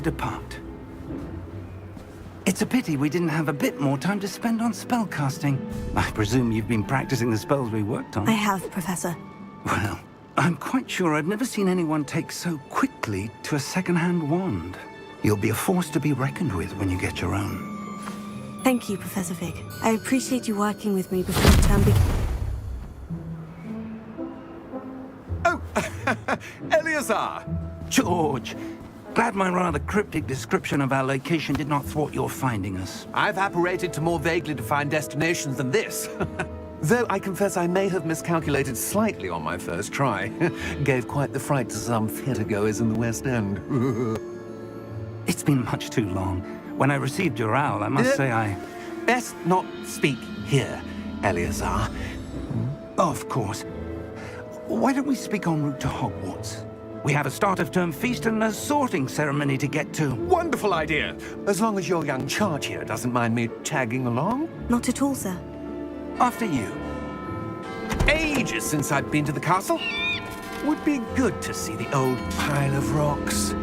to depart. It's a pity we didn't have a bit more time to spend on spellcasting. I presume you've been practicing the spells we worked on. I have, Professor. Well, I'm quite sure I've never seen anyone take so quickly to a second-hand wand. You'll be a force to be reckoned with when you get your own. Thank you, Professor Fig. I appreciate you working with me before the term begins. Oh, Eleazar! George, glad my rather cryptic description of our location did not thwart your finding us. I've apparated to more vaguely defined destinations than this. Though I confess I may have miscalculated slightly on my first try. Gave quite the fright to some theatre-goers in the West End. It's been much too long. When I received your owl, I must say I... Best not speak here, Eleazar. Of course. Why don't we speak en route to Hogwarts? We have a start-of-term feast and a sorting ceremony to get to. Wonderful idea! As long as your young charge here doesn't mind me tagging along. Not at all, sir. After you. Ages since I've been to the castle. Would be good to see the old pile of rocks.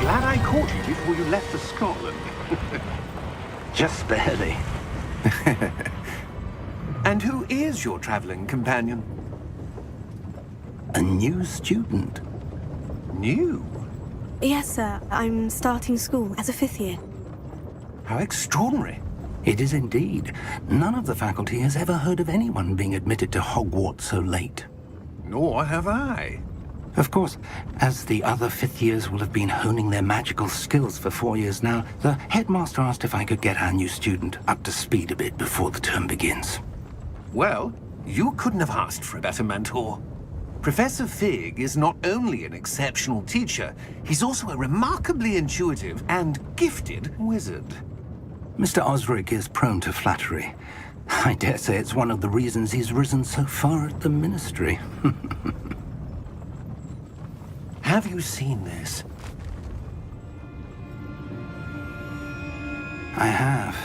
Glad I caught you before you left for Scotland. Just barely. And who is your traveling companion? A new student. New? Yes, sir. I'm starting school as a 5th year. How extraordinary. It is indeed. None of the faculty has ever heard of anyone being admitted to Hogwarts so late. Nor have I. Of course, as the other 5th years will have been honing their magical skills for 4 years now, the headmaster asked if I could get our new student up to speed a bit before the term begins. Well, you couldn't have asked for a better mentor. Professor Fig is not only an exceptional teacher, he's also a remarkably intuitive and gifted wizard. Mr. Osric is prone to flattery. I dare say it's one of the reasons he's risen so far at the Ministry. Have you seen this? I have.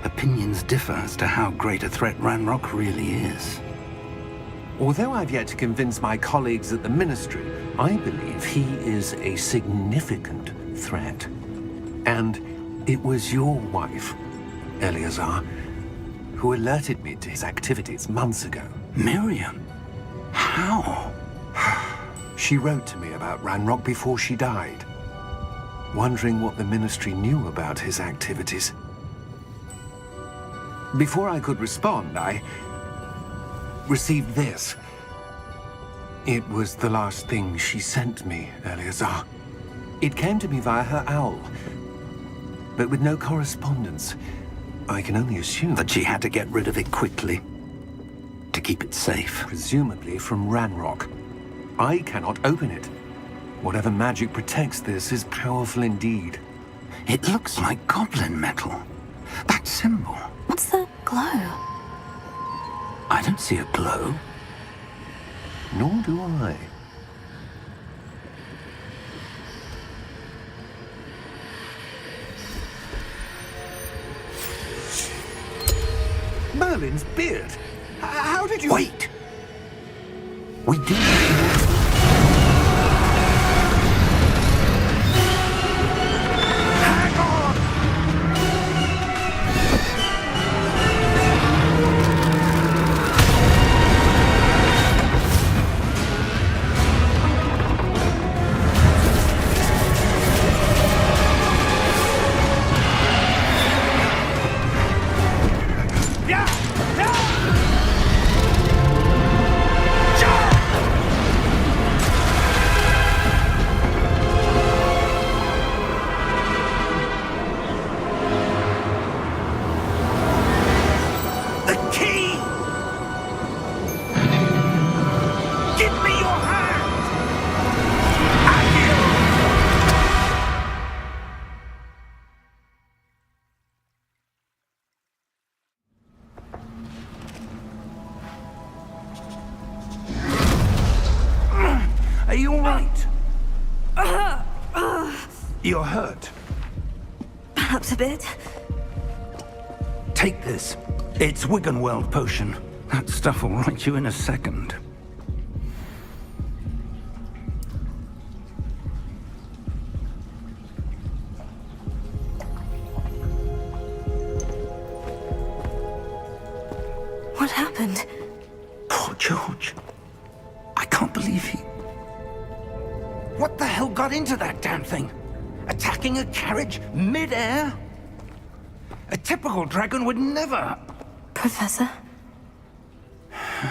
Opinions differ as to how great a threat Ranrock really is. Although I've yet to convince my colleagues at the Ministry, I believe he is a significant threat. And it was your wife, Eleazar, who alerted me to his activities months ago. Miriam? How? She wrote to me about Ranrock before she died, wondering what the Ministry knew about his activities. Before I could respond, I received this. It was the last thing she sent me, Eleazar. It came to me via her owl, but with no correspondence. I can only assume That she had to get rid of it quickly, to keep it safe. presumably from Ranrock. I cannot open it. Whatever magic protects this is powerful indeed. It looks like goblin metal. That symbol. What's the glow? I don't see a glow. Nor do I. Merlin's beard. How did you... Wait! We do... Hang on! you all right? You're hurt. Perhaps a bit. Take this. It's Wiggenweld potion. That stuff will right you in a second. What happened? Poor George. I can't believe he... What the hell got into that damn thing? Attacking a carriage mid-air? A typical dragon would never... Professor?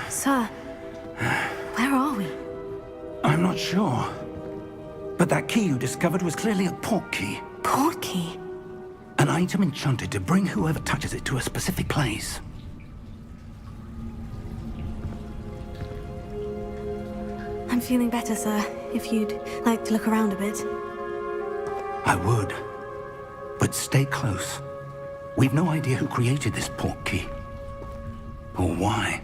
Sir, where are we? I'm not sure. But that key you discovered was clearly a port key. Port key? An item enchanted to bring whoever touches it to a specific place. I'm feeling better, sir. If you'd like to look around a bit. I would. But stay close. We've no idea who created this port key. Or why.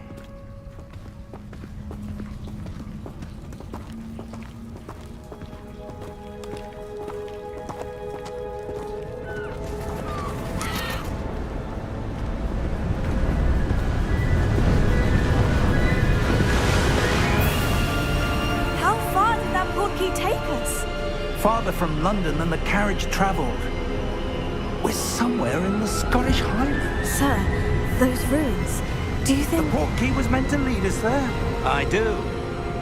How far did that port key take us? Farther from London than the carriage traveled. We're somewhere in the Scottish Highlands. Sir, those ruins. Do you The think... port key was meant to lead us there? I do.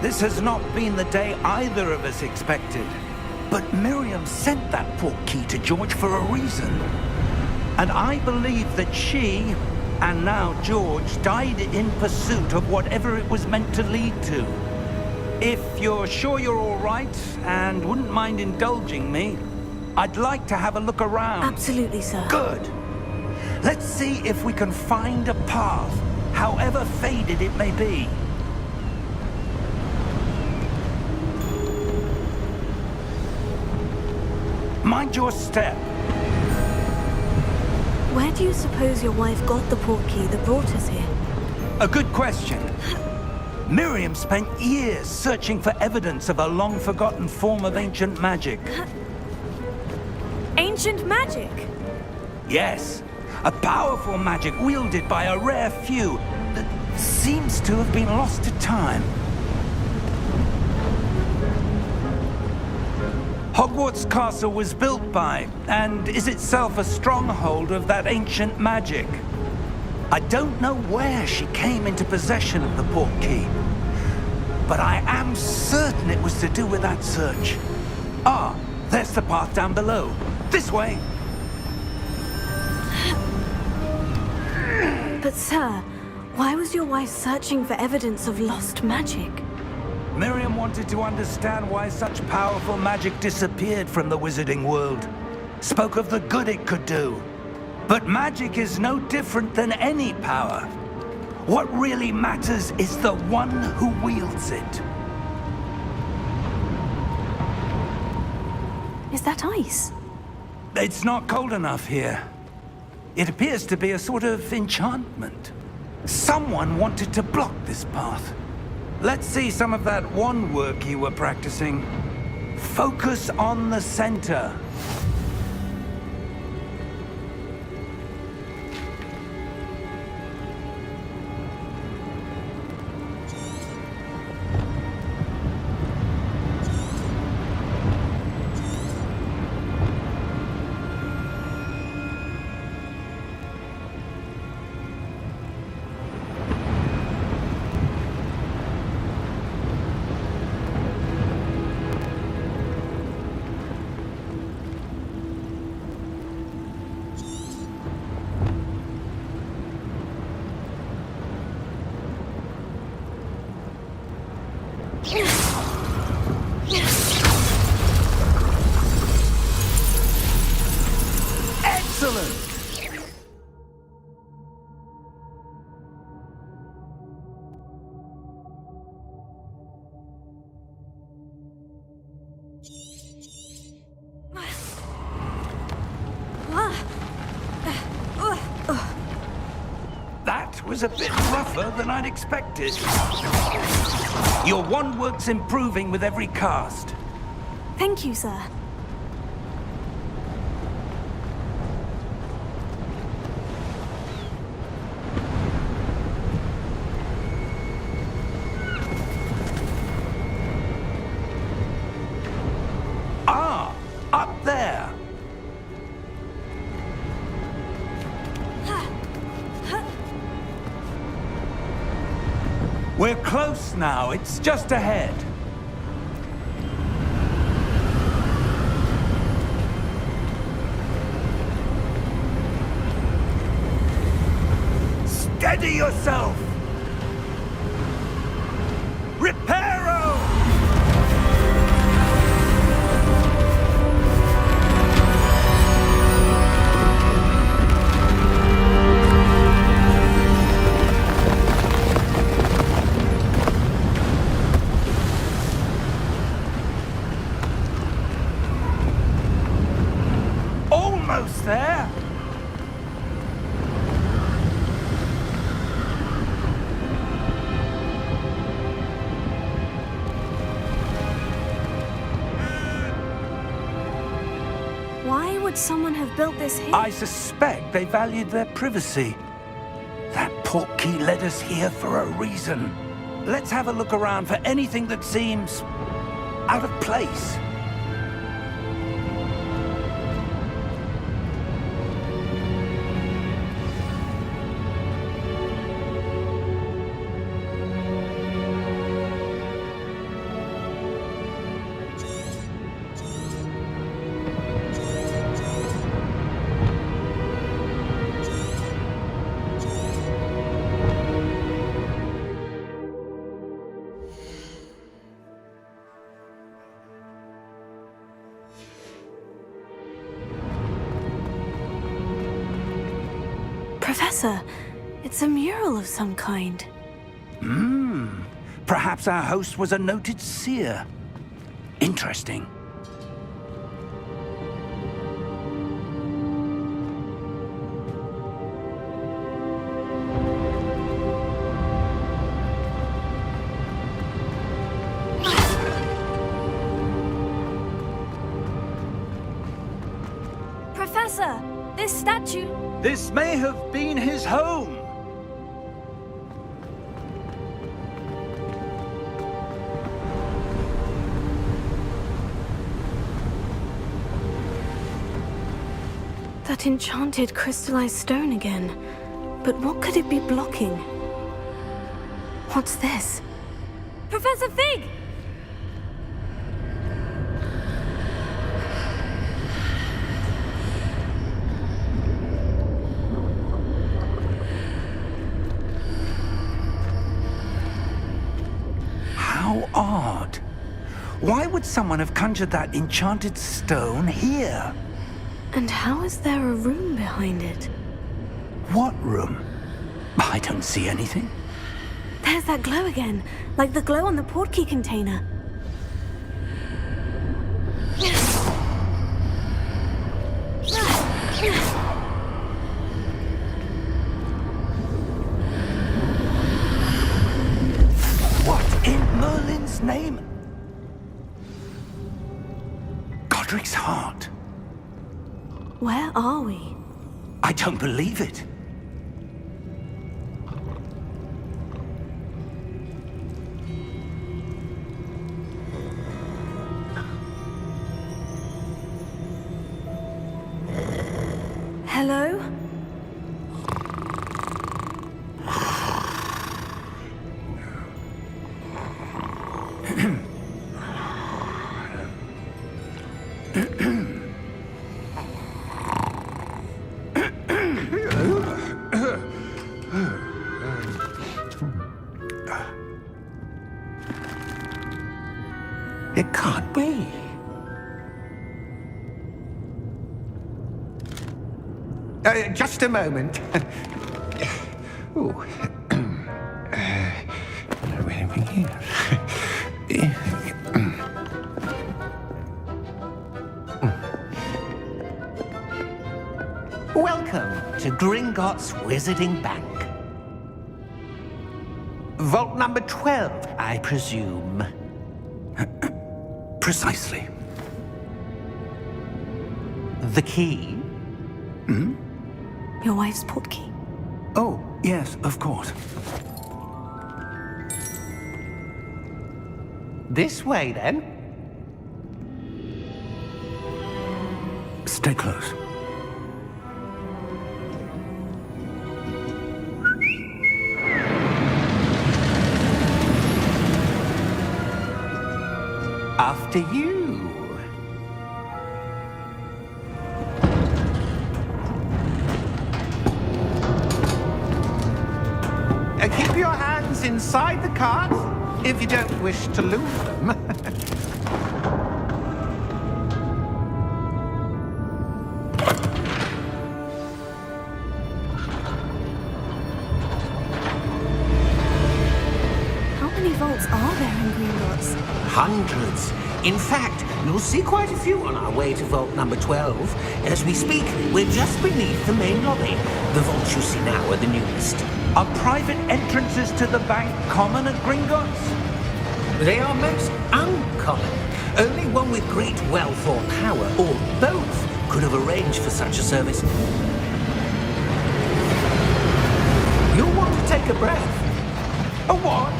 This has not been the day either of us expected. But Miriam sent that port key to George for a reason. And I believe that she, and now George, died in pursuit of whatever it was meant to lead to. If you're sure you're all right, and wouldn't mind indulging me, I'd like to have a look around. Absolutely, sir. Good. Let's see if we can find a path, however faded it may be. Mind your step. Where do you suppose your wife got the port key that brought us here? A good question. Miriam spent years searching for evidence of a long-forgotten form of ancient magic. Ancient magic? Yes, a powerful magic wielded by a rare few that seems to have been lost to time. Hogwarts Castle was built by, and is itself a stronghold of that ancient magic. I don't know where she came into possession of the port key, but I am certain it was to do with that search. Ah, there's the path down below. This way. But sir, why was your wife searching for evidence of lost magic? Miriam wanted to understand why such powerful magic disappeared from the wizarding world. Spoke of the good it could do. But magic is no different than any power. What really matters is the one who wields it. Is that ice? It's not cold enough here. It appears to be a sort of enchantment. Someone wanted to block this path. Let's see some of that wand work you were practicing. Focus on the center. Excellent! That was a bit rougher than I'd expected. Your wand work's improving with every cast. Thank you, sir. Ah, up there. We're close now. It's just ahead. Steady yourself! Reparo! Almost there! Why would someone have built this here? I suspect they valued their privacy. That portkey led us here for a reason. Let's have a look around for anything that seems out of place. Professor, it's a mural of some kind. Perhaps our host was a noted seer. Interesting. Professor, this statue... This may have been his home. That enchanted crystallized stone again. But what could it be blocking? What's this? Professor Fig! How odd. Why would someone have conjured that enchanted stone here? And how is there a room behind it? What room? I don't see anything. There's that glow again, like the glow on the portkey container. What in Merlin's name? Godric's heart. Where are we? I don't believe it. Hello? It can't be. Just a moment. Ooh. Where do we begin? Welcome to Gringotts Wizarding Bank. Vault number 12, I presume. Precisely. The key? Your wife's portkey. Oh, yes, of course. This way, then. Stay close. After you. Keep your hands inside the cart if you don't wish to lose them. How many vaults are there in Gringotts? Hundreds. In fact, you'll see quite a few on our way to vault number 12. As we speak, we're just beneath the main lobby. The vaults you see now are the newest. Are private entrances to the bank common at Gringotts? They are most uncommon. Only one with great wealth or power, or both, could have arranged for such a service. You'll want to take a breath. A what?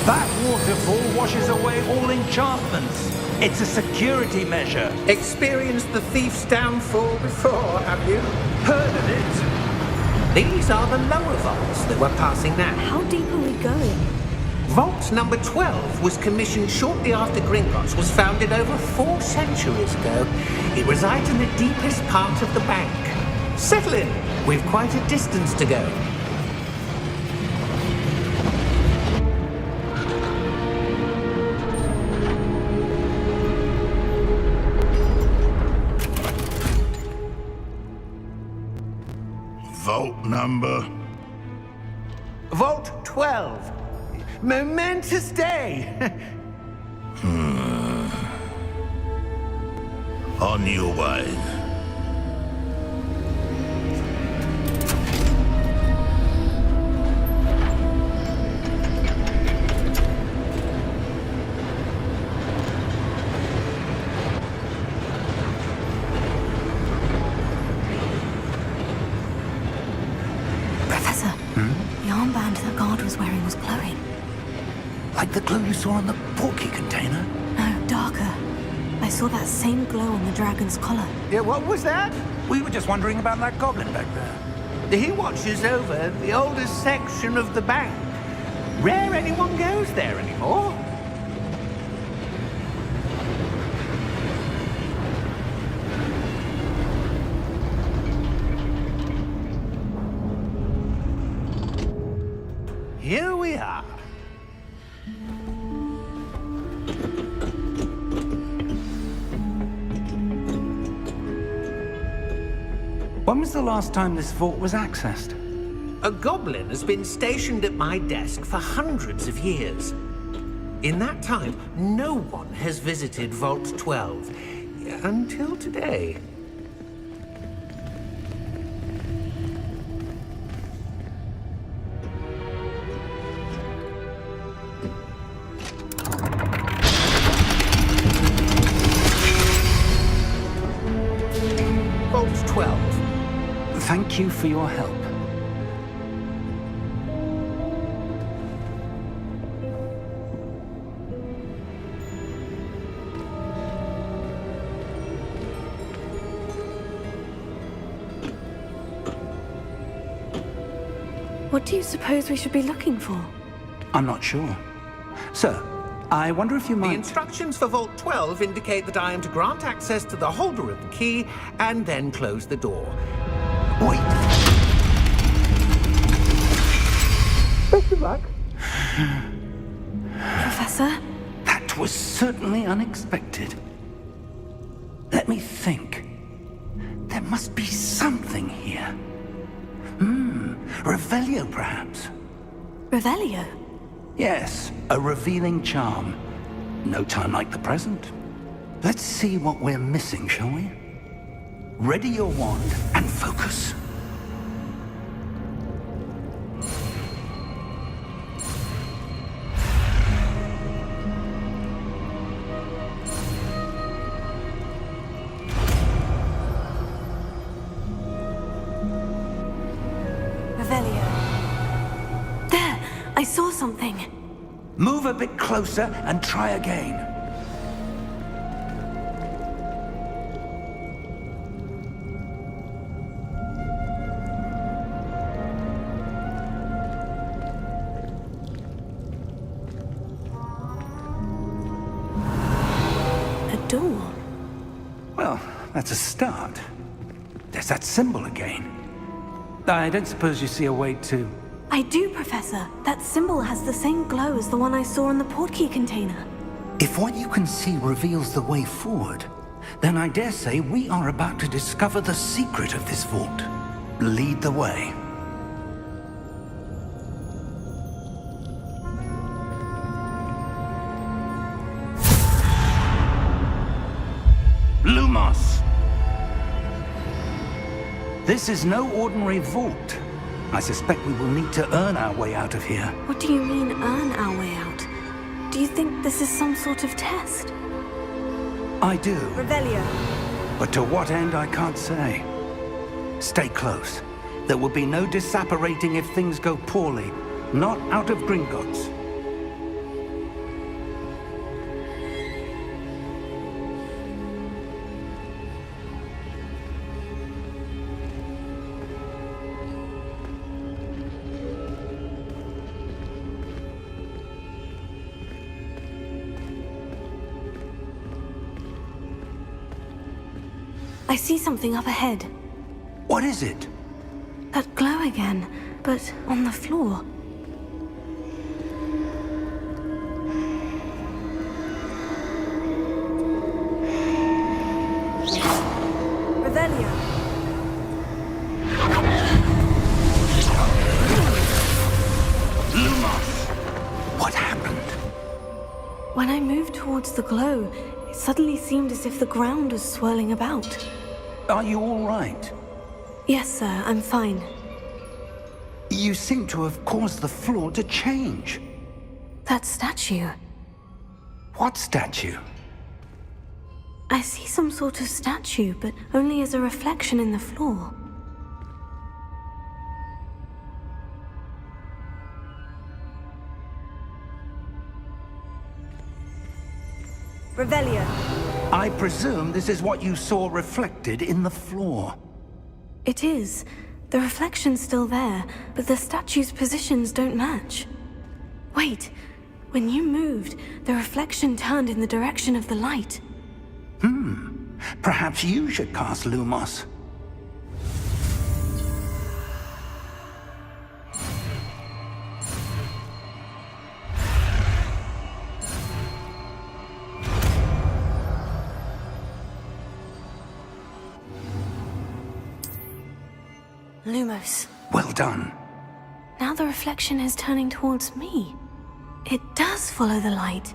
That waterfall washes away all enchantments. It's a security measure. Experienced the thief's downfall before, have you? Heard of it? These are the lower vaults that we're passing now. How deep are we going? Vault number 12 was commissioned shortly after Gringotts was founded over 4 centuries ago. It resides in the deepest part of the bank. Settle in. We've quite a distance to go. Vault number? Vault 12. Momentous day. On your way. Professor, the armband that guard was wearing was glowing. Like the glow you saw on the portkey container? No, darker. I saw that same glow on the dragon's collar. Yeah, what was that? We were just wondering about that goblin back there. He watches over the oldest section of the bank. Rare anyone goes there anymore. Here we are. When was the last time this vault was accessed? A goblin has been stationed at my desk for hundreds of years. In that time, no one has visited Vault 12 until today. Vault 12. Thank you for your help. What do you suppose we should be looking for? I'm not sure. Sir, I wonder if you The might... instructions for Vault 12 indicate that I am to grant access to the holder of the key and then close the door. Wait. Best of luck. Professor? That was certainly unexpected. Let me think. There must be something here. Revelio, perhaps. Revelio? Yes, a revealing charm. No time like the present. Let's see what we're missing, shall we? Ready your wand and focus. something. Move a bit closer and try again. A door. Well, that's a start. There's that symbol again. I don't suppose you see a way to... I do, Professor. That symbol has the same glow as the one I saw in the portkey container. If what you can see reveals the way forward, then I dare say we are about to discover the secret of this vault. Lead the way. Lumos! This is no ordinary vault. I suspect we will need to earn our way out of here. What do you mean, earn our way out? Do you think this is some sort of test? I do. Revelio. But to what end, I can't say. Stay close. There will be no disapparating if things go poorly. Not out of Gringotts. I see something up ahead. What is it? That glow again, but on the floor. Revelio. Lumos! What happened? When I moved towards the glow, it suddenly seemed as if the ground was swirling about. Are you all right? Yes, sir, I'm fine. You seem to have caused the floor to change. That statue. What statue? I see some sort of statue, but only as a reflection in the floor. Revelio. I presume this is what you saw reflected in the floor. It is. The reflection's still there, but the statue's positions don't match. Wait. When you moved, the reflection turned in the direction of the light. Perhaps you should cast Lumos. Lumos. Well done. Now the reflection is turning towards me. It does follow the light.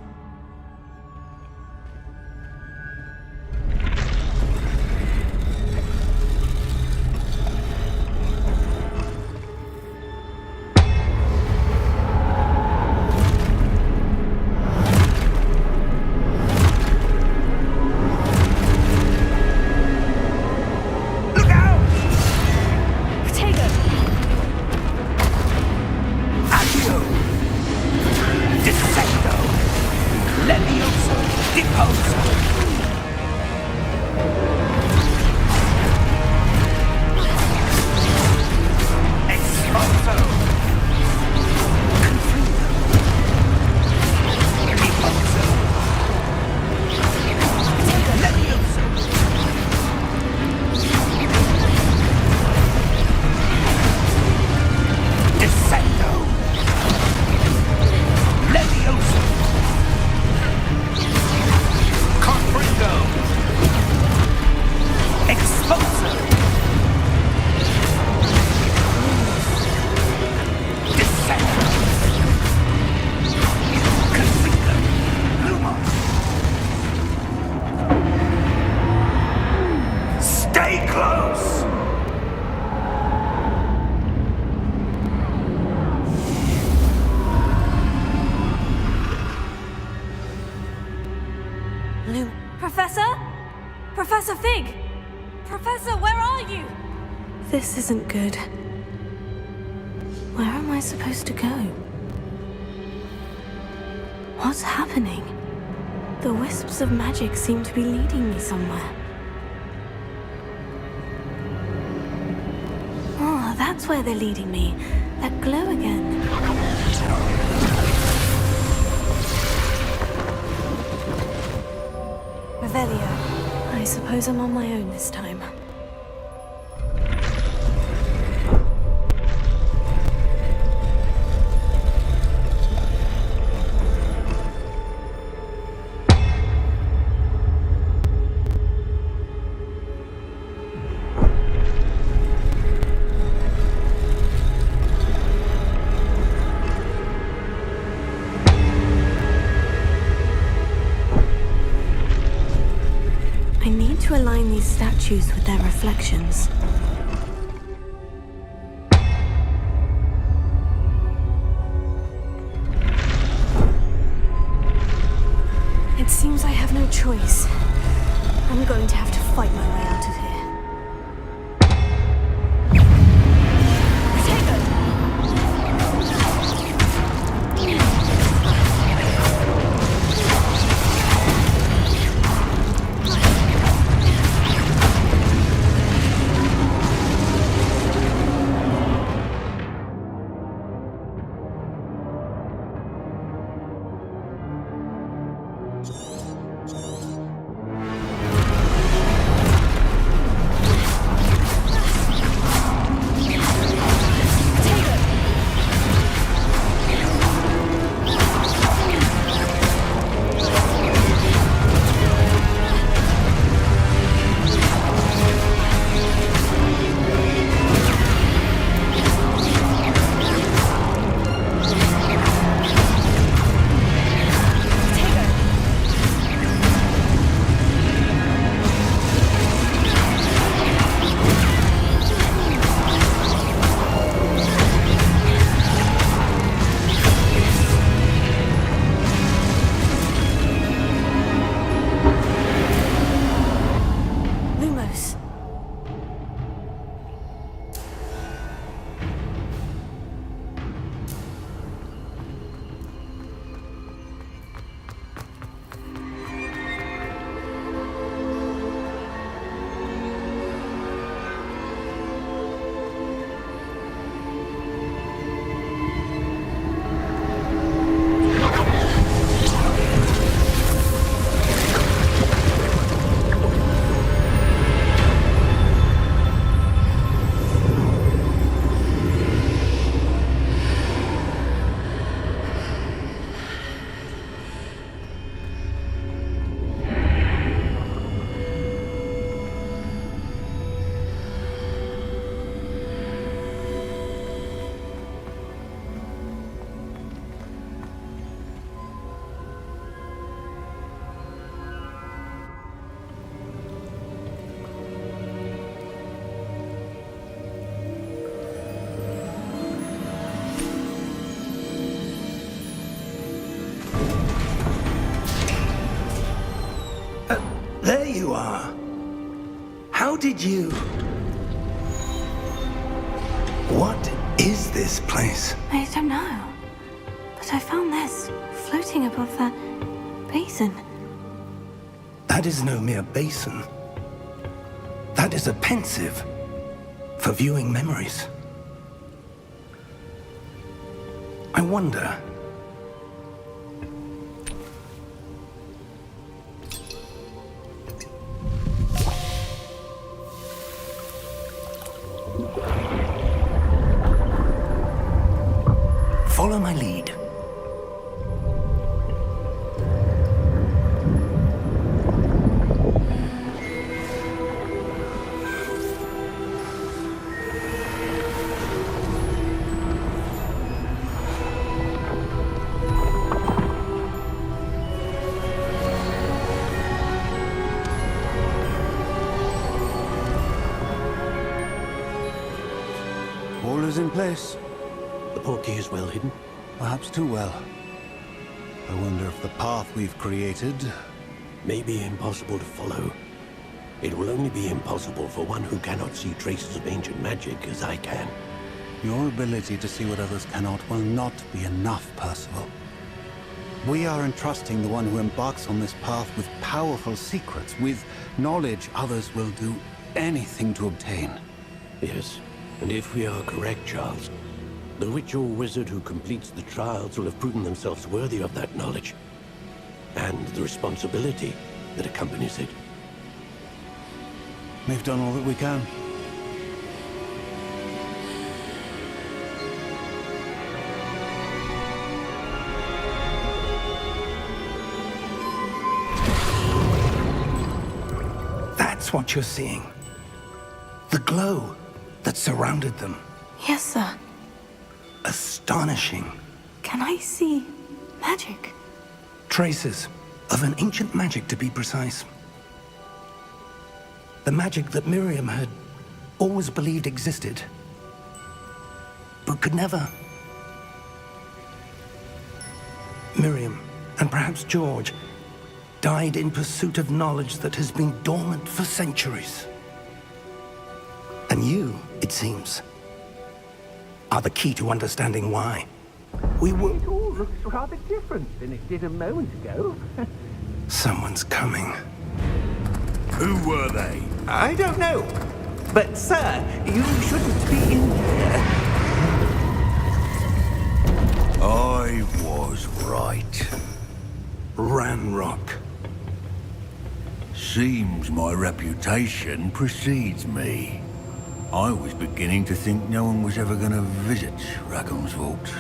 Professor? Professor Fig! Professor, where are you? This isn't good. Where am I supposed to go? What's happening? The wisps of magic seem to be leading me somewhere. Oh, that's where they're leading me. That glow again. Revelio. I suppose I'm on my own this time. To align these statues with their reflections. It seems I have no choice. I'm going to have to fight my way out of here. There you are. How did you... What is this place? I don't know. But I found this floating above that basin. That is no mere basin. That is a pensive for viewing memories. I wonder... Follow my lead. All is in place. The portkey is well hidden. Perhaps too well. I wonder if the path we've created... May be impossible to follow. It will only be impossible for one who cannot see traces of ancient magic as I can. Your ability to see what others cannot will not be enough, Percival. We are entrusting the one who embarks on this path with powerful secrets, with knowledge others will do anything to obtain. Yes, and if we are correct, Charles, the witch or wizard who completes the trials will have proven themselves worthy of that knowledge, and the responsibility that accompanies it. We've done all that we can. That's what you're seeing. The glow that surrounded them. Yes, sir. Astonishing. Can I see magic? Traces of an ancient magic, to be precise. The magic that Miriam had always believed existed, but could never. Miriam, and perhaps George, died in pursuit of knowledge that has been dormant for centuries. And you, it seems, are the key to understanding why. We were... It all looks rather different than it did a moment ago. Someone's coming. Who were they? I don't know. But, sir, you shouldn't be in here. I was right. Ranrock. Seems my reputation precedes me. I was beginning to think no one was ever going to visit Rackham's vault.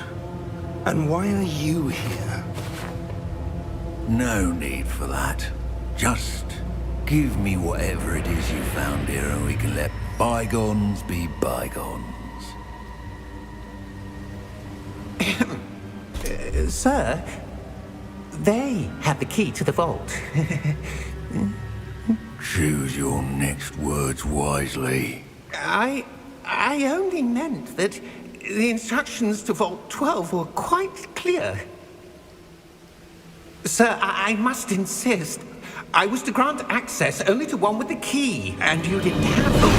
And why are you here? No need for that. Just give me whatever it is you found here and we can let bygones be bygones. Sir, they have the key to the vault. Choose your next words wisely. I only meant that the instructions to Vault 12 were quite clear. Sir, I must insist. I was to grant access only to one with the key, and you didn't have them.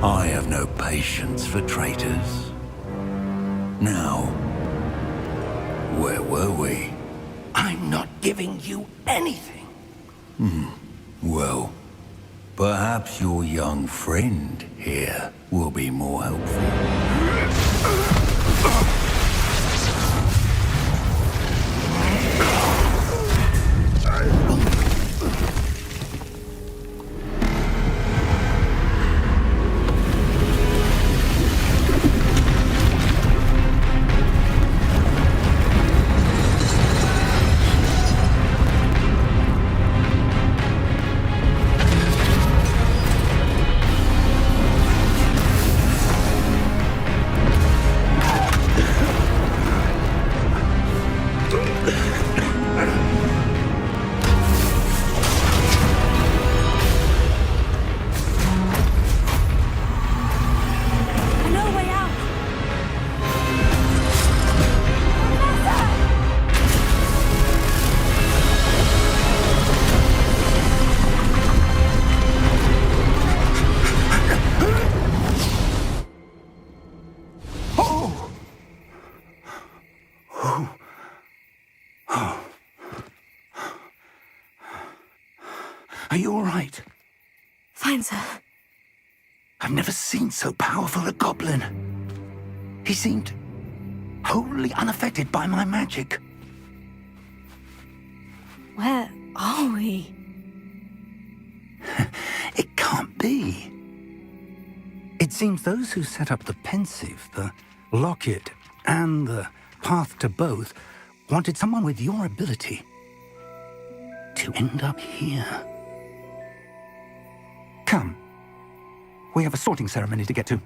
I have no patience for traitors. Now, where were we? I'm not giving you anything. Well, perhaps your young friend here will be more helpful. No way out! Are you all right? Fine, sir. I've never seen so powerful a goblin. He seemed wholly unaffected by my magic. Where are we? It can't be. It seems those who set up the pensive, the locket, and the path to both wanted someone with your ability to end up here. Come. We have a sorting ceremony to get to.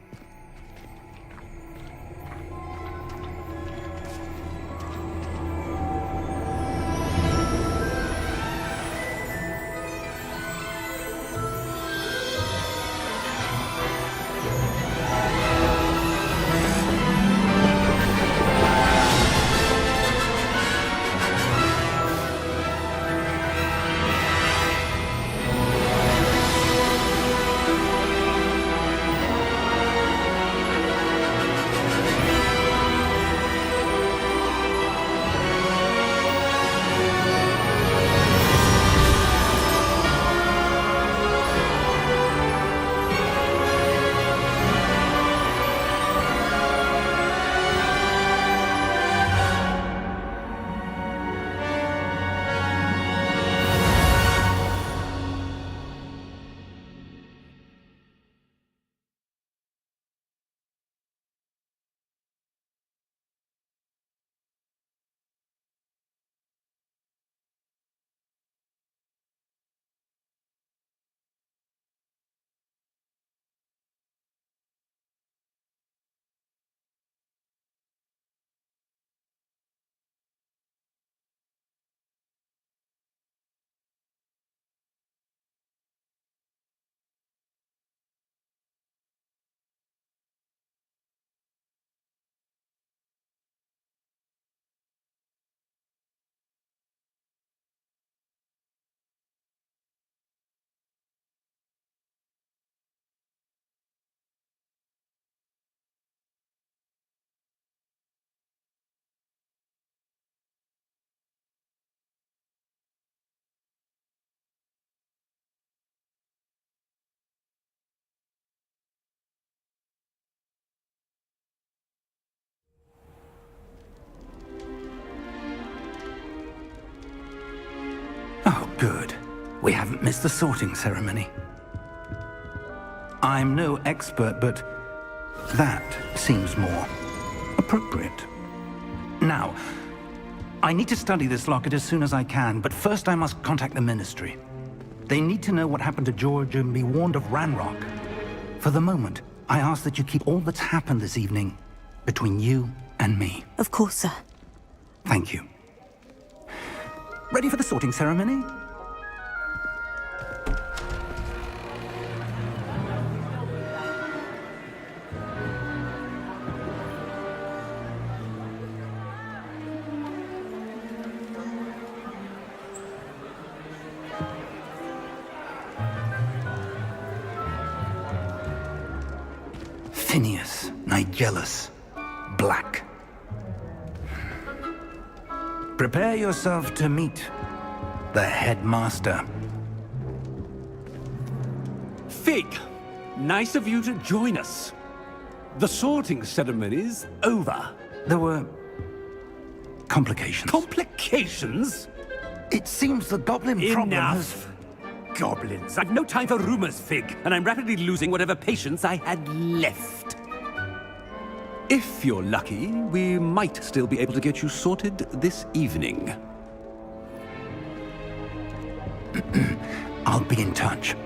Good. We haven't missed the sorting ceremony. I'm no expert, but that seems more appropriate. Now, I need to study this locket as soon as I can, but first I must contact the Ministry. They need to know what happened to George and be warned of Ranrock. For the moment, I ask that you keep all that's happened this evening between you and me. Of course, sir. Thank you. Ready for the sorting ceremony? Phineas, Nigellus, Black. Prepare yourself to meet the headmaster. Fig, nice of you to join us. The sorting ceremony's over. There were complications. Complications? It seems the goblin problem has... Enough. Goblins. I've no time for rumors, Fig, and I'm rapidly losing whatever patience I had left. If you're lucky, we might still be able to get you sorted this evening. I'll be in touch.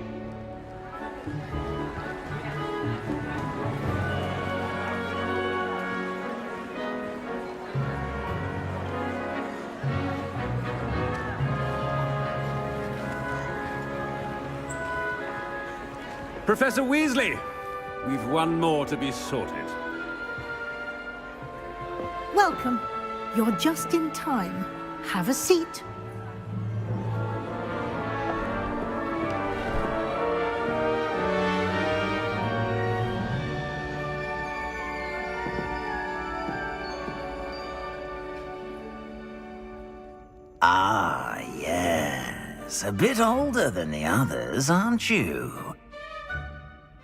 Professor Weasley, we've one more to be sorted. Welcome. You're just in time. Have a seat. Ah, yes. A bit older than the others, aren't you?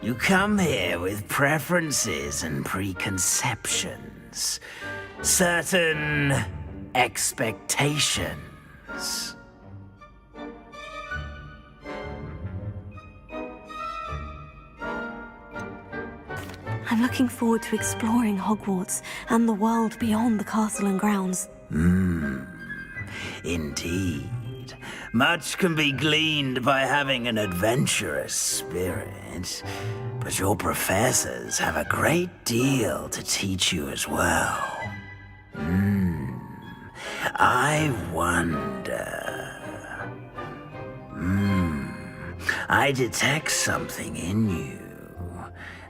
You come here with preferences and preconceptions. Certain expectations. I'm looking forward to exploring Hogwarts and the world beyond the castle and grounds. Indeed. Much can be gleaned by having an adventurous spirit, but your professors have a great deal to teach you as well. I wonder... I detect something in you.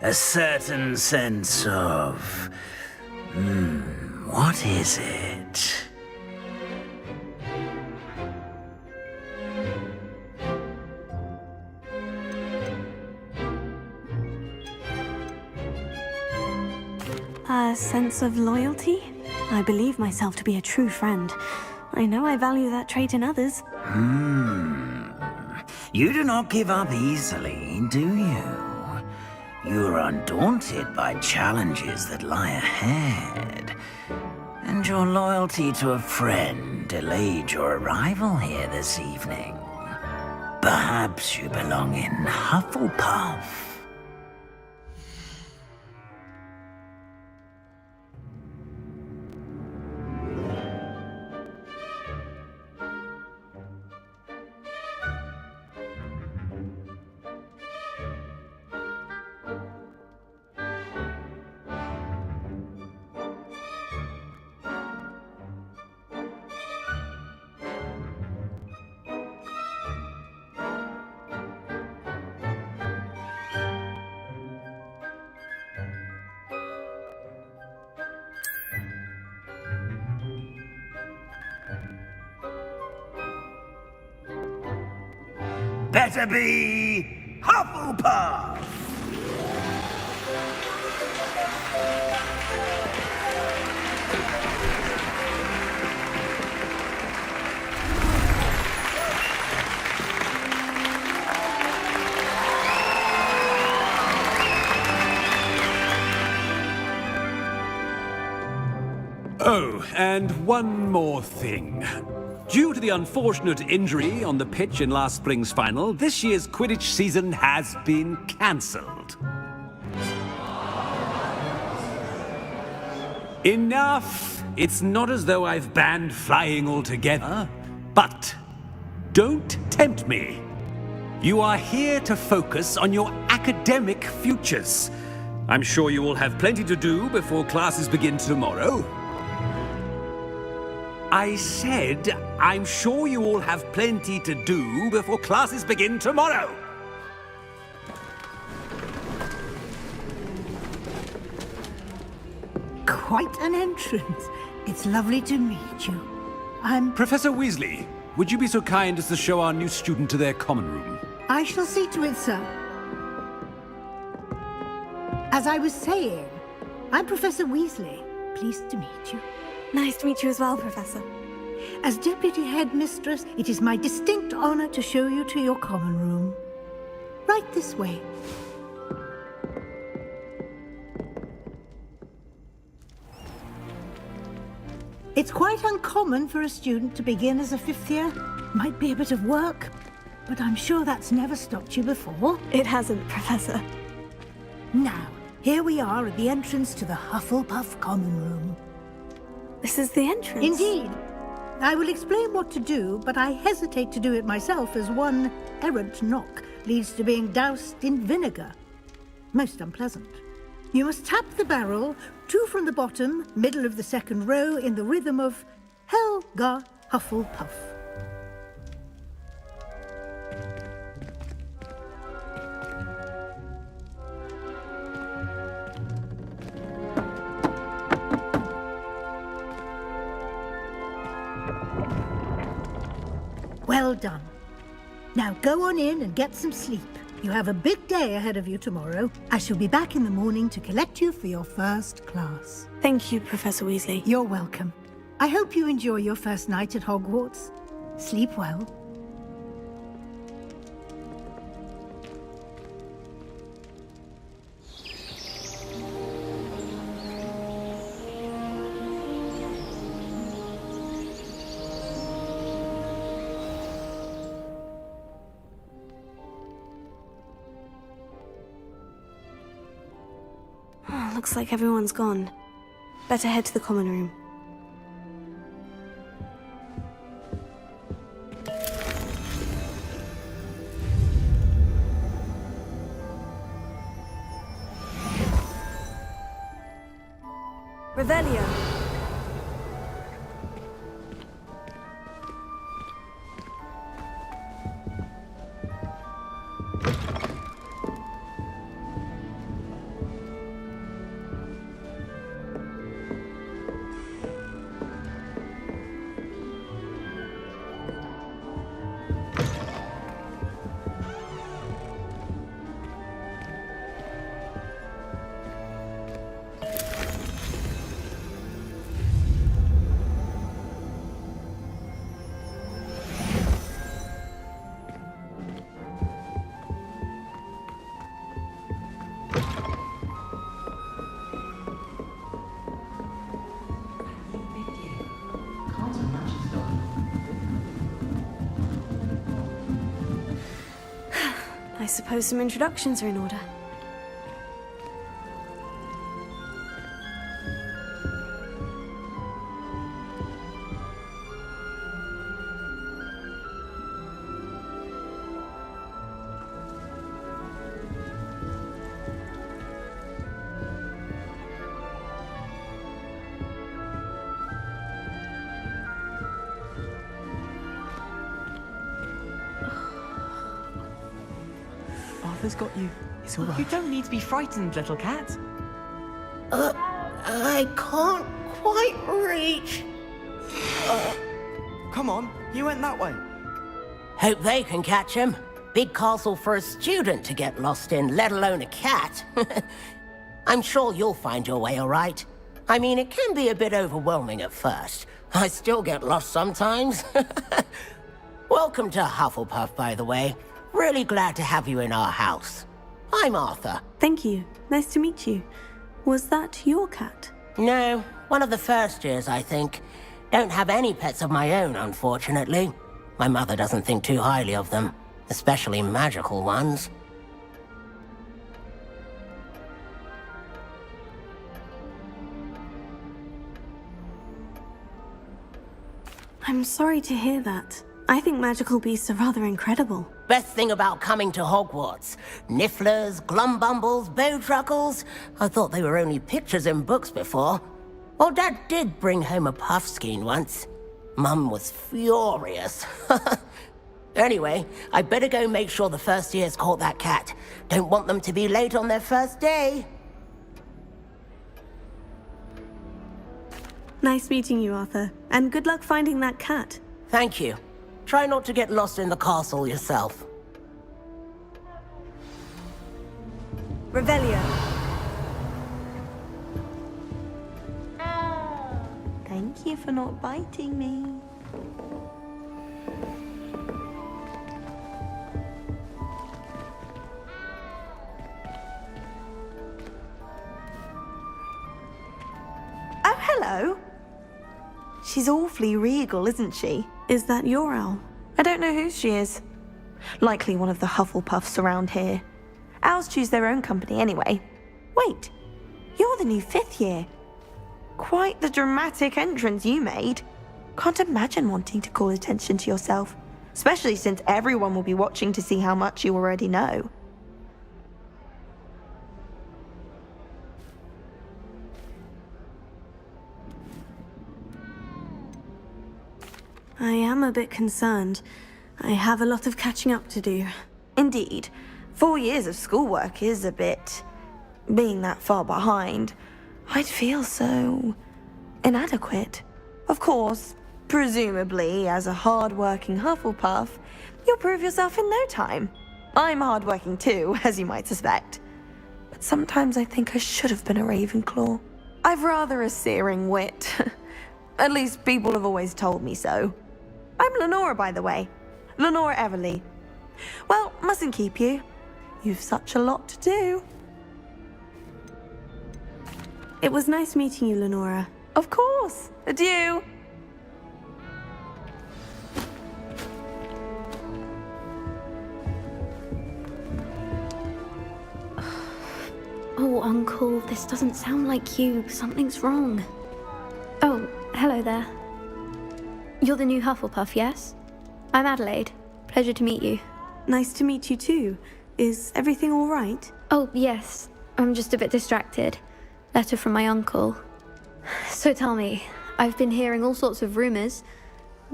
A certain sense of... what is it? A sense of loyalty? I believe myself to be a true friend. I know I value that trait in others. You do not give up easily, do you? You are undaunted by challenges that lie ahead. And your loyalty to a friend delayed your arrival here this evening. Perhaps you belong in Hufflepuff. Better be Hufflepuff! Oh, and one more thing. Due to the unfortunate injury on the pitch in last spring's final, this year's Quidditch season has been cancelled. Enough! It's not as though I've banned flying altogether, but don't tempt me. You are here to focus on your academic futures. I'm sure you will have plenty to do before classes begin tomorrow. I said, I'm sure you all have plenty to do before classes begin tomorrow. Quite an entrance. It's lovely to meet you. Professor Weasley, would you be so kind as to show our new student to their common room? I shall see to it, sir. As I was saying, I'm Professor Weasley. Pleased to meet you. Nice to meet you as well, Professor. As Deputy Headmistress, it is my distinct honor to show you to your common room. Right this way. It's quite uncommon for a student to begin as a fifth year. Might be a bit of work, but I'm sure that's never stopped you before. It hasn't, Professor. Now, here we are at the entrance to the Hufflepuff common room. This is the entrance? Indeed. I will explain what to do, but I hesitate to do it myself as one errant knock leads to being doused in vinegar. Most unpleasant. You must tap the barrel, 2 from the bottom, middle of the second row, in the rhythm of Helga Hufflepuff. Well done. Now go on in and get some sleep. You have a big day ahead of you tomorrow. I shall be back in the morning to collect you for your first class. Thank you, Professor Weasley. You're welcome. I hope you enjoy your first night at Hogwarts. Sleep well. Looks like everyone's gone. Better head to the common room. Revelio. I suppose some introductions are in order. Arthur's got you. It's all right. You don't need to be frightened, little cat. I can't quite reach. Come on, you went that way. Hope they can catch him. Big castle for a student to get lost in, let alone a cat. I'm sure you'll find your way all right. I mean, it can be a bit overwhelming at first. I still get lost sometimes. Welcome to Hufflepuff, by the way. Really glad to have you in our house. I'm Arthur. Thank you. Nice to meet you. Was that your cat? No, one of the first years, I think. Don't have any pets of my own, unfortunately. My mother doesn't think too highly of them, especially magical ones. I'm sorry to hear that. I think magical beasts are rather incredible. Best thing about coming to Hogwarts. Nifflers, glumbumbles, bowtruckles. I thought they were only pictures in books before. Well, Dad did bring home a puffskein once. Mum was furious. Anyway, I better go make sure the first years caught that cat. Don't want them to be late on their first day. Nice meeting you, Arthur. And good luck finding that cat. Thank you. Try not to get lost in the castle yourself. Revelio. Thank you for not biting me. Oh, hello. She's awfully regal, isn't she? Is that your owl? I don't know who she is. Likely one of the Hufflepuffs around here. Owls choose their own company anyway. Wait, you're the new 5th year. Quite the dramatic entrance you made. Can't imagine wanting to call attention to yourself, especially since everyone will be watching to see how much you already know. I am a bit concerned. I have a lot of catching up to do. Indeed. 4 years of schoolwork is a bit... being that far behind. I'd feel so... inadequate. Of course, presumably, as a hard-working Hufflepuff, you'll prove yourself in no time. I'm hard-working too, as you might suspect. But sometimes I think I should have been a Ravenclaw. I've rather a searing wit. At least people have always told me so. I'm Lenora, by the way. Lenora Everly. Well, mustn't keep you. You've such a lot to do. It was nice meeting you, Lenora. Of course. Adieu. Oh, Uncle, this doesn't sound like you. Something's wrong. Oh, hello there. You're the new Hufflepuff, yes? I'm Adelaide. Pleasure to meet you. Nice to meet you too. Is everything all right? Oh, yes. I'm just a bit distracted. Letter from my uncle. So tell me, I've been hearing all sorts of rumors.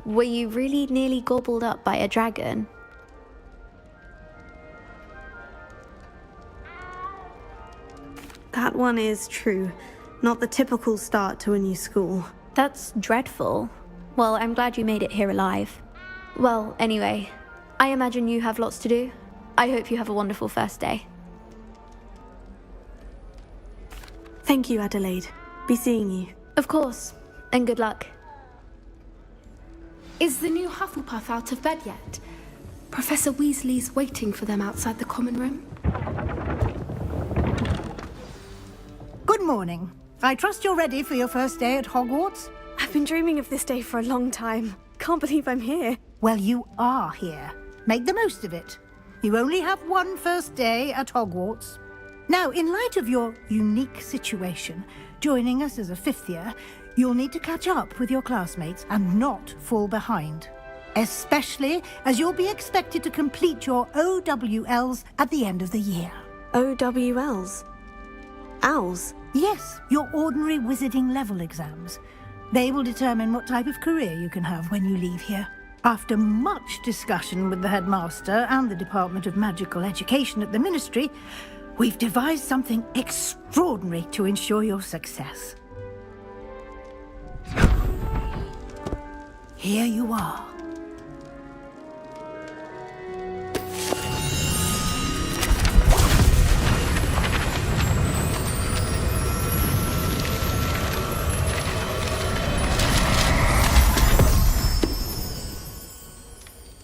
Were you really nearly gobbled up by a dragon? That one is true. Not the typical start to a new school. That's dreadful. Well, I'm glad you made it here alive. Well, anyway, I imagine you have lots to do. I hope you have a wonderful first day. Thank you, Adelaide. Be seeing you. Of course, and good luck. Is the new Hufflepuff out of bed yet? Professor Weasley's waiting for them outside the common room. Good morning. I trust you're ready for your first day at Hogwarts? I've been dreaming of this day for a long time. Can't believe I'm here. Well, you are here. Make the most of it. You only have one first day at Hogwarts. Now, in light of your unique situation, joining us as a 5th year, you'll need to catch up with your classmates and not fall behind. Especially as you'll be expected to complete your OWLs at the end of the year. OWLs? Owls? Yes, your ordinary wizarding level exams. They will determine what type of career you can have when you leave here. After much discussion with the headmaster and the Department of Magical Education at the Ministry, we've devised something extraordinary to ensure your success. Here you are.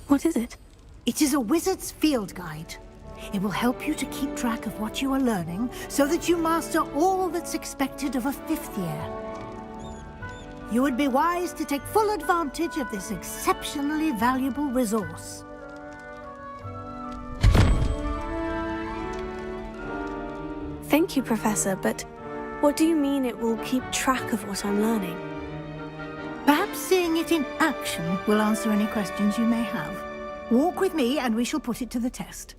What is it? It is a wizard's field guide. It will help you to keep track of what you are learning so that you master all that's expected of a 5th year. you would be wise to take full advantage of this exceptionally valuable resource. Thank you, Professor, but what do you mean it will keep track of what I'm learning? Perhaps seeing it in action will answer any questions you may have. Walk with me and we shall put it to the test.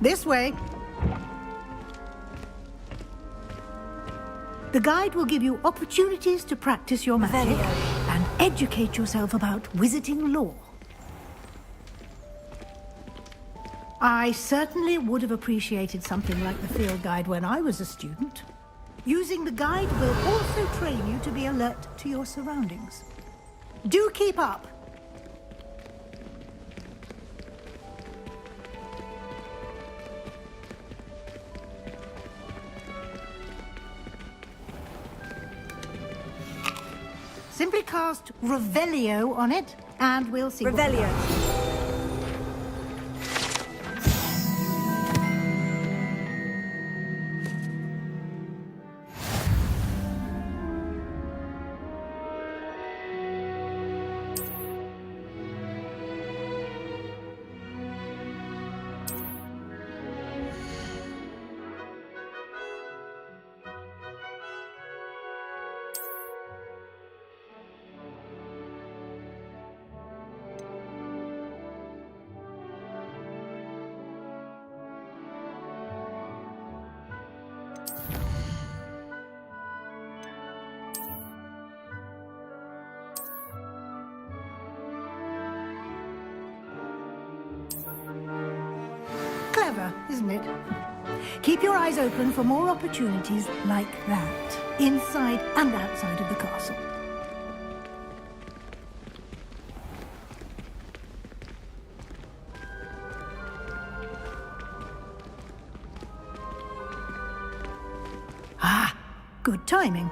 This way. The guide will give you opportunities to practice your magic and educate yourself about wizarding lore. I certainly would have appreciated something like the field guide when I was a student. Using the guide will also train you to be alert to your surroundings. Do keep up! Simply cast Revelio on it, and we'll see. Revelio. Clever, isn't it? Keep your eyes open for more opportunities like that, inside and outside of the castle. Ah, good timing.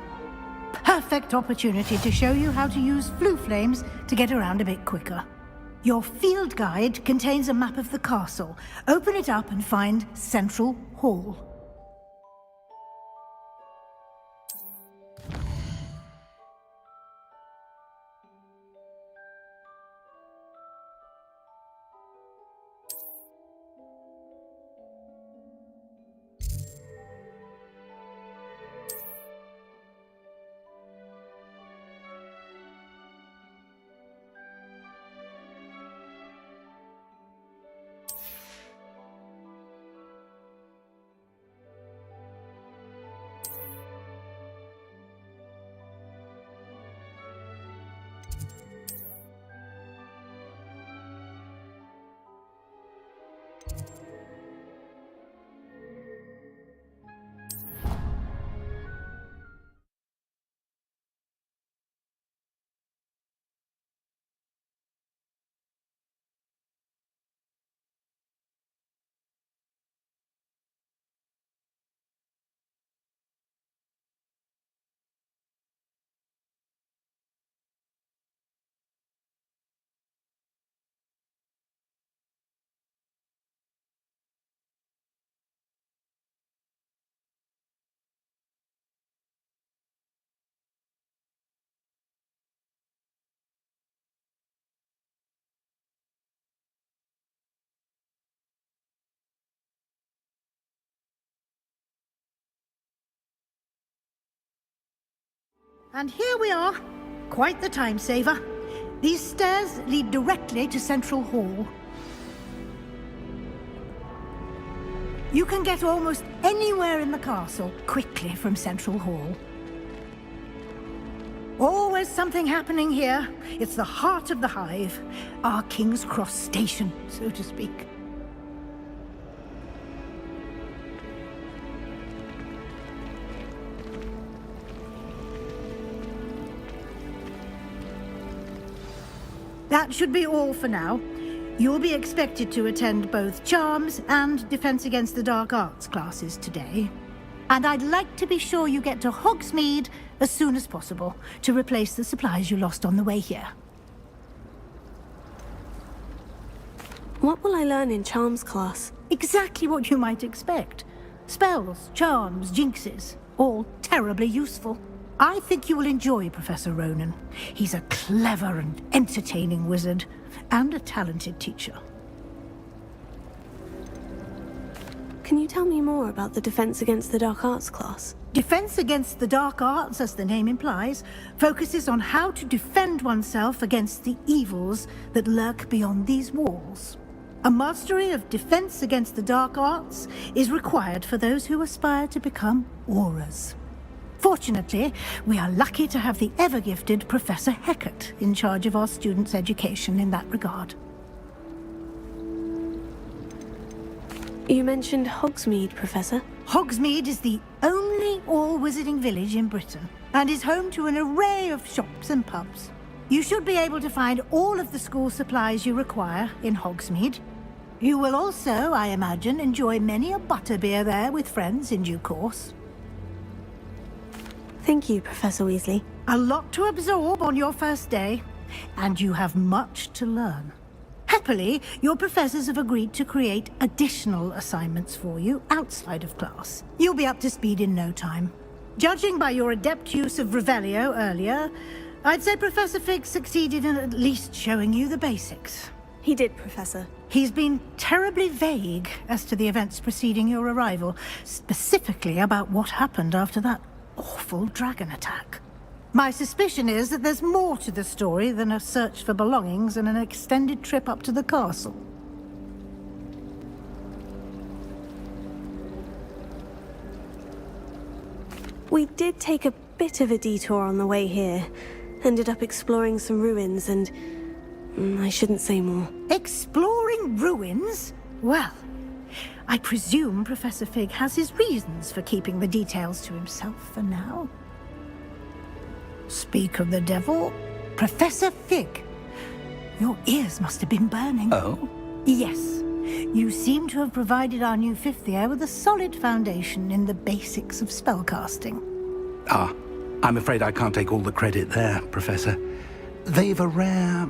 Perfect opportunity to show you how to use flue flames to get around a bit quicker. Your field guide contains a map of the castle. Open it up and find Central Hall. And here we are. Quite the time saver. These stairs lead directly to Central Hall. You can get almost anywhere in the castle quickly from Central Hall. Always something happening here. It's the heart of the hive. Our King's Cross station, so to speak. That should be all for now. You'll be expected to attend both Charms and Defense Against the Dark Arts classes today. And I'd like to be sure you get to Hogsmeade as soon as possible to replace the supplies you lost on the way here. What will I learn in Charms class? Exactly what you might expect. Spells, charms, jinxes, all terribly useful. I think you will enjoy Professor Ronan. He's a clever and entertaining wizard, and a talented teacher. Can you tell me more about the Defense Against the Dark Arts class? Defense Against the Dark Arts, as the name implies, focuses on how to defend oneself against the evils that lurk beyond these walls. A mastery of Defense Against the Dark Arts is required for those who aspire to become Auras. Fortunately, we are lucky to have the ever-gifted Professor Hecat in charge of our students' education in that regard. You mentioned Hogsmeade, Professor. Hogsmeade is the only all-wizarding village in Britain, and is home to an array of shops and pubs. You should be able to find all of the school supplies you require in Hogsmeade. You will also, I imagine, enjoy many a butterbeer there with friends in due course. Thank you, Professor Weasley. A lot to absorb on your first day, and you have much to learn. Happily, your professors have agreed to create additional assignments for you outside of class. You'll be up to speed in no time. Judging by your adept use of Revelio earlier, I'd say Professor Fig succeeded in at least showing you the basics. He did, Professor. He's been terribly vague as to the events preceding your arrival, specifically about what happened after that awful dragon attack. My suspicion is that there's more to the story than a search for belongings and an extended trip up to the castle. We did take a bit of a detour on the way here. Ended up exploring some ruins and... I shouldn't say more. Exploring ruins? Well, I presume Professor Fig has his reasons for keeping the details to himself for now. Speak of the devil, Professor Fig. Your ears must have been burning. Oh? Yes. You seem to have provided our new fifth year with a solid foundation in the basics of spellcasting. Ah, I'm afraid I can't take all the credit there, Professor. They've a rare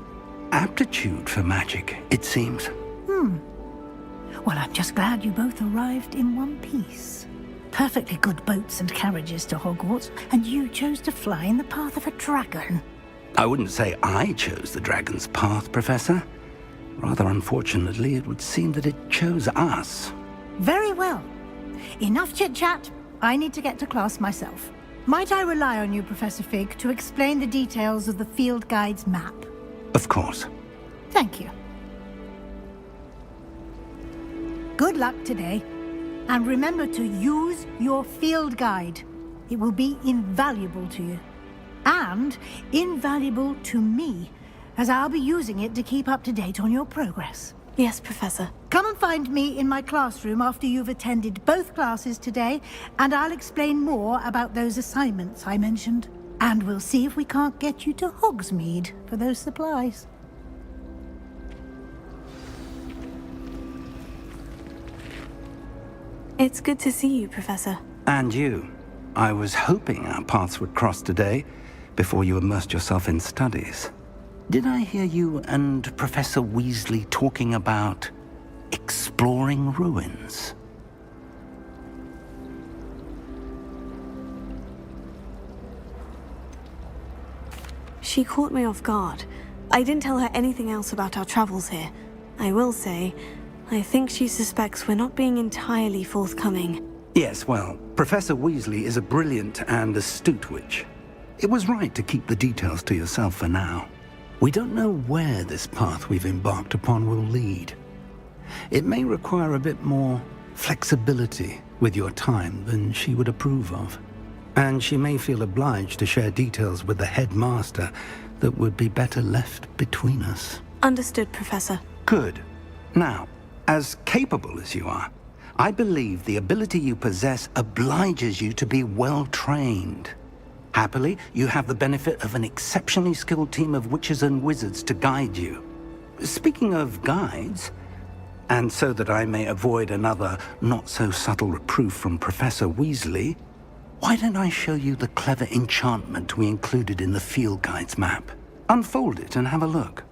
aptitude for magic, it seems. Well, I'm just glad you both arrived in one piece. Perfectly good boats and carriages to Hogwarts, and you chose to fly in the path of a dragon. I wouldn't say I chose the dragon's path, Professor. Rather unfortunately, it would seem that it chose us. Very well. Enough chit-chat. I need to get to class myself. Might I rely on you, Professor Fig, to explain the details of the field guide's map? Of course. Thank you. Good luck today. And remember to use your field guide. It will be invaluable to you. And invaluable to me, as I'll be using it to keep up to date on your progress. Yes, Professor. Come and find me in my classroom after you've attended both classes today, and I'll explain more about those assignments I mentioned. And we'll see if we can't get you to Hogsmeade for those supplies. It's good to see you, Professor. And you. I was hoping our paths would cross today, before you immersed yourself in studies. Did I hear you and Professor Weasley talking about exploring ruins? She caught me off guard. I didn't tell her anything else about our travels here. I will say, I think she suspects we're not being entirely forthcoming. Yes, well, Professor Weasley is a brilliant and astute witch. It was right to keep the details to yourself for now. We don't know where this path we've embarked upon will lead. It may require a bit more flexibility with your time than she would approve of. And she may feel obliged to share details with the headmaster that would be better left between us. Understood, Professor. Good. Now, as capable as you are, I believe the ability you possess obliges you to be well-trained. Happily, you have the benefit of an exceptionally skilled team of witches and wizards to guide you. Speaking of guides, and so that I may avoid another not-so-subtle reproof from Professor Weasley, why don't I show you the clever enchantment we included in the field guide's map? Unfold it and have a look.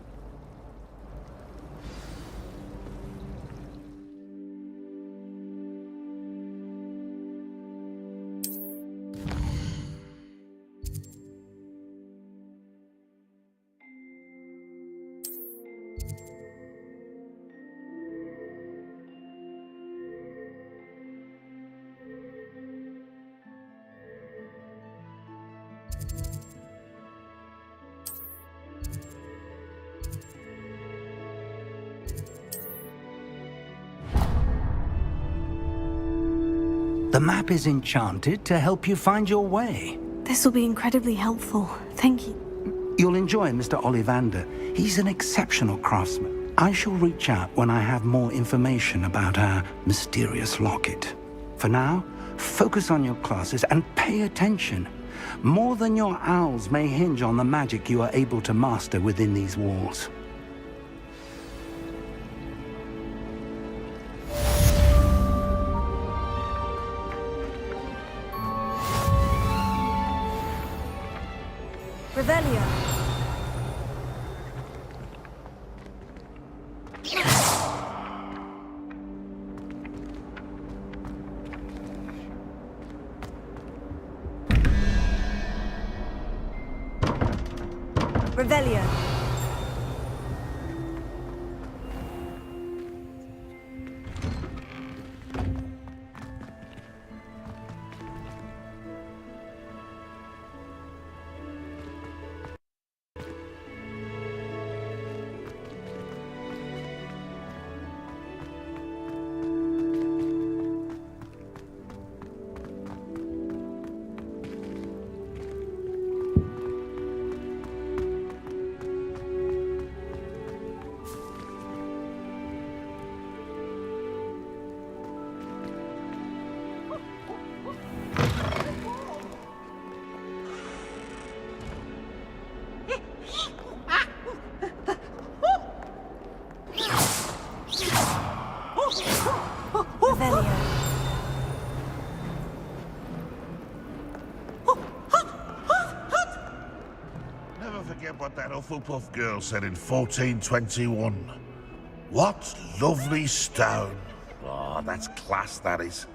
The map is enchanted to help you find your way. This will be incredibly helpful. Thank you. You'll enjoy Mr. Ollivander. He's an exceptional craftsman. I shall reach out when I have more information about our mysterious locket. For now, focus on your classes and pay attention. More than your owls may hinge on the magic you are able to master within these walls. Revelio. Revelio. Never forget what that Hufflepuff girl said in 1421. What lovely stone. Oh, that's class, that is.